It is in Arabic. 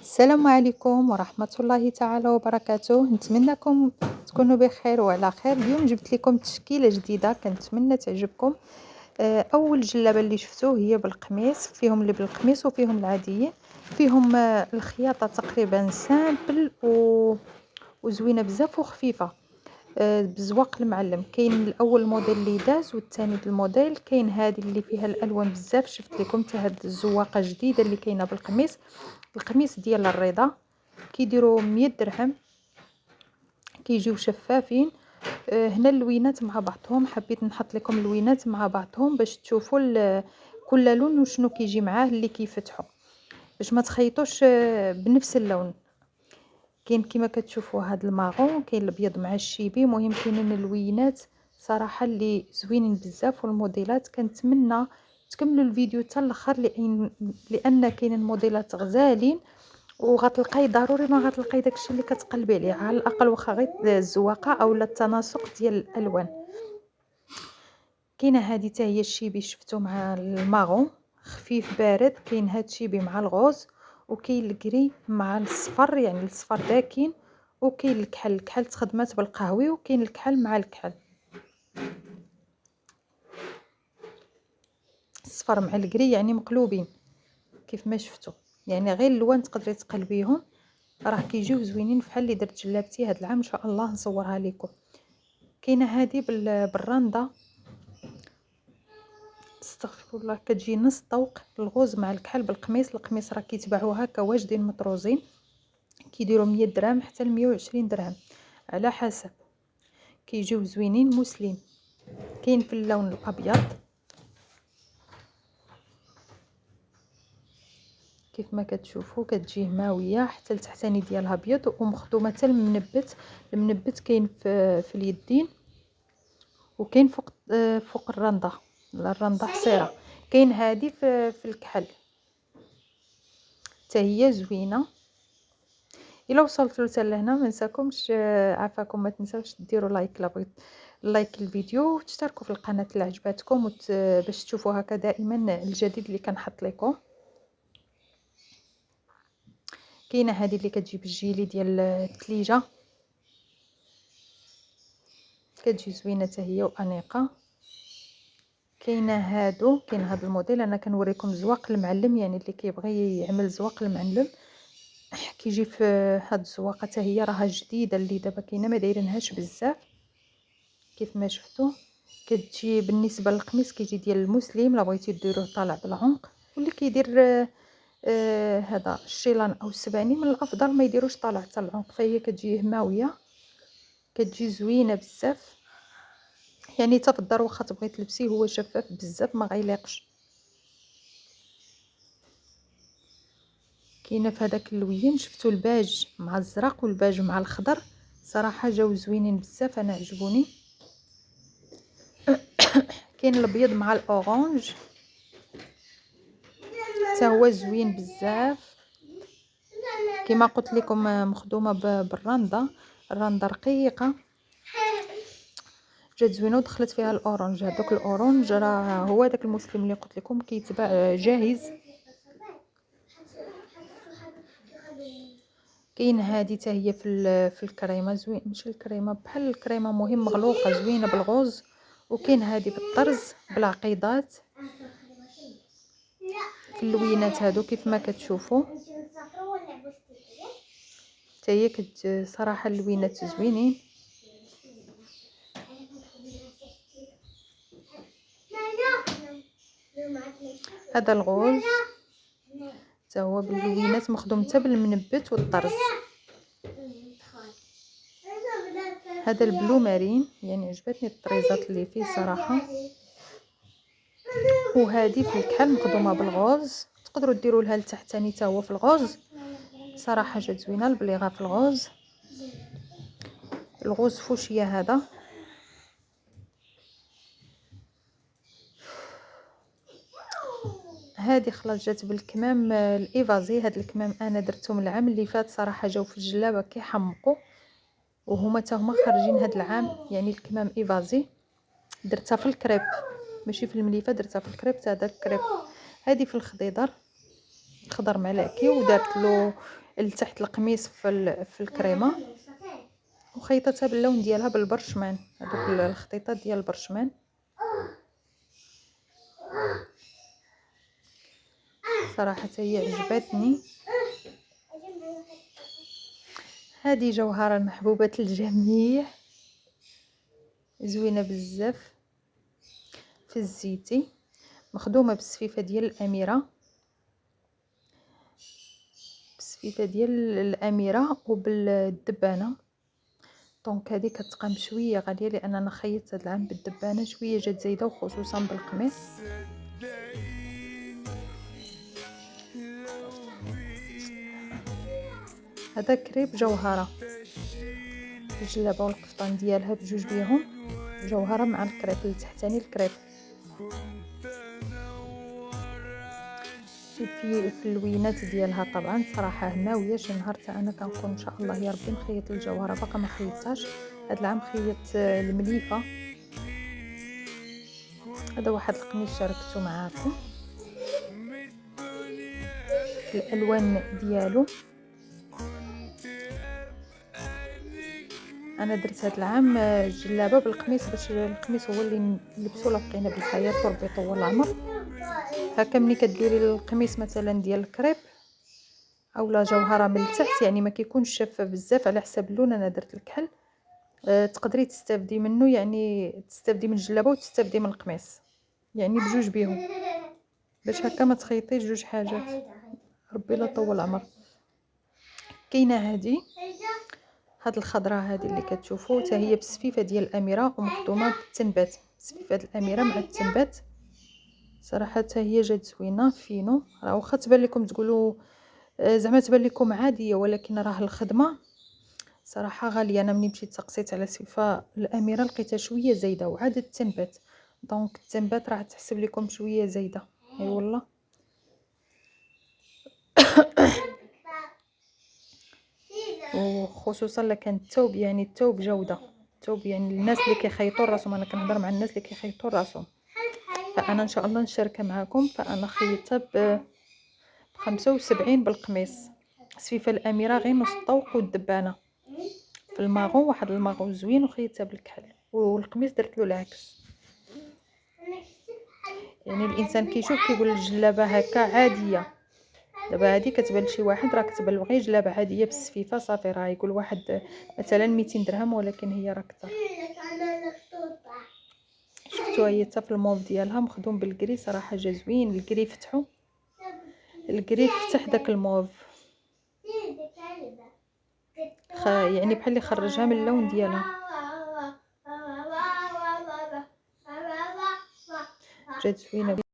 السلام عليكم ورحمة الله تعالى وبركاته. نتمنىكم تكونوا بخير وعلى خير. اليوم جبت لكم تشكيلة جديدة كنتمنى تعجبكم. اول جلابة اللي شفتوه هي بالقميص، فيهم اللي بالقميص وفيهم العاديين، فيهم الخياطة تقريبا سامبل وزوينة بزاف وخفيفة، بزواق المعلم. كاين الاول موديل اللي داز والثاني الموديل. كاين هذه اللي فيها الالوان بزاف، شفت لكم حتى هاد الزواقه جديده اللي كاينه بالقميص. القميص ديال الرضا كيديروا 100 درهم، كيجيو شفافين. هنا اللوينات مع بعضهم، حبيت نحط لكم اللوينات مع بعضهم باش تشوفوا كل لون وشنو كيجي معاه اللي كيفتحوا، باش ما تخيطوش بنفس اللون. كاين كيما كتشوفوا هاد الماغون، كاين الابيض مع الشيبي. مهم كاينين اللوينات صراحه اللي زوينين بزاف، والموديلات كنتمنى تكملوا الفيديو حتى الاخر، لان كاينين موديلات غزالين وغتلقاي ضروري ما غتلقاي داكشي اللي كتقلبي عليه، على الاقل واخا غير الزواقه اولا التناسق ديال الالوان. كاينه هذه حتى هي الشيبي، شفتو مع الماغون خفيف بارد. كاين هاد الشيبي مع الغوز، وكاين الكري مع الصفر، يعني الصفر داكن. وكاين الكحل تخدمات بالقهوي، وكاين الكحل مع الكحل، الصفر مع الكري يعني مقلوبين كيف ما شفتو. يعني غير اللوان تقدري تقلبيهم، راه كيجيو زوينين. بحال اللي درت جلابتي هاد العام ان شاء الله نصورها لكم. كاينه هذه بالرنده، استغفر الله، كتجي نص طوق الغوز مع الكحل بالقميص. القميص راه كيتباعوا هكا واجدين مطروزين، كيديروا 100 درهم حتى ل 120 درهم على حسب، كيجيو زوينين مسلم. كاين في اللون الابيض كيف ما كتشوفوا، كتجي ماويه حتى لتحتاني ديالها ابيض ومخدومه حتى المنبت. المنبت كاين في اليدين، وكاين فوق الرنده حصيره. كاين هذه في الكحل حتى هي زوينه. الا وصلتوا حتى لهنا ما نساكمش، عافاكم ما تنساوش ديروا لايك الفيديو، وتشتركوا في القناه اللي عجبتكم، باش تشوفوا هكا دائما الجديد اللي كنحط لكم. كاينه هذه اللي كتجي بالجيلي ديال الثليجه، كتجي زوينه حتى هي وانيقه. كاينه كاين هذا الموديل، انا كنوريكم زواق المعلم، يعني اللي كيبغي يعمل زواق المعلم كيجي في هاد الزواقه. حتى هي راها جديده اللي دابا كاينه، ما دايرينهاش بزاف كيف ما شفتوا. كتجي بالنسبه للقميص كيجي ديال المسلم، لا بغيتي ديروه طالع بالعنق، واللي كيدير هذا الشيلان او السباني من الافضل ما يديروش طالع حتى العنق. فهي كتجي هماويه، كتجي زوينه بزاف، يعني حتى في الدار واخا تبغي تلبسيه هو شفاف بزاف ما غيليقش. كاينه في هذاك اللوين، شفتوا الباج مع الزرق والباج مع الخضر، صراحه جاو زوينين بزاف، انا عجبوني. كاين الابيض مع الاورانج حتى هو زوين بزاف. كما قلت لكم مخدومه بالرنده، الرنده رقيقه، جات زوينه ودخلت فيها الاورانج. هذاك الاورانج راه هو داك المسلم اللي قلت لكم كيتباع جاهز. كاين هذه حتى هي في الكريمه، زوين ماشي الكريمه بحال الكريمه، مهم مغلوقه زوينه بالغوز. وكاين هذه بالطرز بالعقيدات في اللوينات هادو كيف ما كتشوفوا. حتى هي صراحه اللوينات زوينين. هذا الغوز حتى هو باللوينات مخدوم حتى بالمنبت والطرز. هذا البلو مارين، يعني عجبتني الطريزات اللي فيه صراحه. وهذه في الكحل مخدومه بالغوز، تقدروا ديروا لها لتحت ثاني حتى هو في الغوز، صراحه جات زوينه البليغه في الغوز. الغوز فوشيه هذا. هذه خلاص جات بالكمام الايفازي. هاد الكمام انا درتهم العام اللي فات، صراحه جاو في الجلابه كيحمقوا، وهما حتى هما خارجين هاد العام. يعني الكمام ايفازي درتها في الكريب ماشي في المليفه، درتها في الكريب تاع داك الكريب. هذه في الخضيضر، خضر ملكي، ودارت له لتحت القميص في الكريمه، وخيطتها باللون ديالها بالبرشمان، هذوك الخطيطات ديال البرشمان. صراحه هي عجبتني. هذه جوهره محبوبه الجميع، زوينه بزاف، في الزيتي، مخدومه بالسفيفه ديال الاميره، بالسفيفه ديال الاميره وبالدبانه. دونك هذه كتقام شويه غاليه لان انا خيطت هذا العام بالدبانه، شويه جات زايده وخصوصا بالقميص. هذا كريب جوهره، الجلابه والقفطان ديالها بجوج بيهم جوهره مع الكريب التحتاني. الكريب في اللوينات ديالها طبعا صراحه ناويه شي نهار حتى انا كنكون ان شاء الله يا ربي نخيط الجوهره، باقا ما خيطتهاش هذا العام، خيط المليفه. هذا واحد القميص شاركته معاكم في الالوان ديالو. انا درت هذا العام جلابه بالقميص باش القميص هو اللي نلبسو لبقينا بالحياه وربي يطول العمر. هكا ملي كديري القميص مثلا ديال الكريب اولا جوهره من التحت، يعني ما كيكونش شفاف بزاف على حساب اللون، انا درت الكحل، تقدري تستافدي منه، يعني تستافدي من الجلابه وتستافدي من القميص، يعني بجوج بيهم، باش هكا ما تخيطيش جوج حاجات، ربي لا طول العمر. كاينه هاد الخضراء هذه اللي كتشوفوا حتى هي بالسفيفه ديال الاميره ومخدومه بالتنبات، سفيفه الاميره مع التنبات. صراحه حتى هي جات زوينه فينو، راه واخا تبان لكم تقولوا زعما تبان لكم عاديه، ولكن راه الخدمه صراحه غاليه. انا ملي مشيت تقسيت على سفيفه الاميره لقيتها شويه زايده، وعاد التنبات، دونك التنبات راه تحسب لكم شويه زايده. اي والله. وخصوصا لكان الثوب، يعني الثوب جوده، الثوب يعني الناس اللي كيخيطوا راسهم، انا كنهضر مع الناس اللي كيخيطوا راسهم، فانا ان شاء الله نشاركها معكم. فانا خيطتها ب 75 بالقميص، سفيفه الاميره غير نص طوق، والدبانه في الماغون، واحد الماغون زوين، وخيطتها بالكحل، والقميص درت له العكس. يعني الانسان كيشوف كيقول الجلابه هكا عاديه، دابا هذه كتبان لشي واحد راه كتبان له غير جلابه عاديه بالسفيفه صافي، راه يقول واحد مثلا 200 درهم، ولكن هي راه كثر. شفتوها هي حتى في الموف ديالها مخدوم بالكري، صراحه جا زوين. الكري فتحو، الكري فتح داك الموف، يعني بحال اللي خرجها من اللون ديالها، جات زوينه.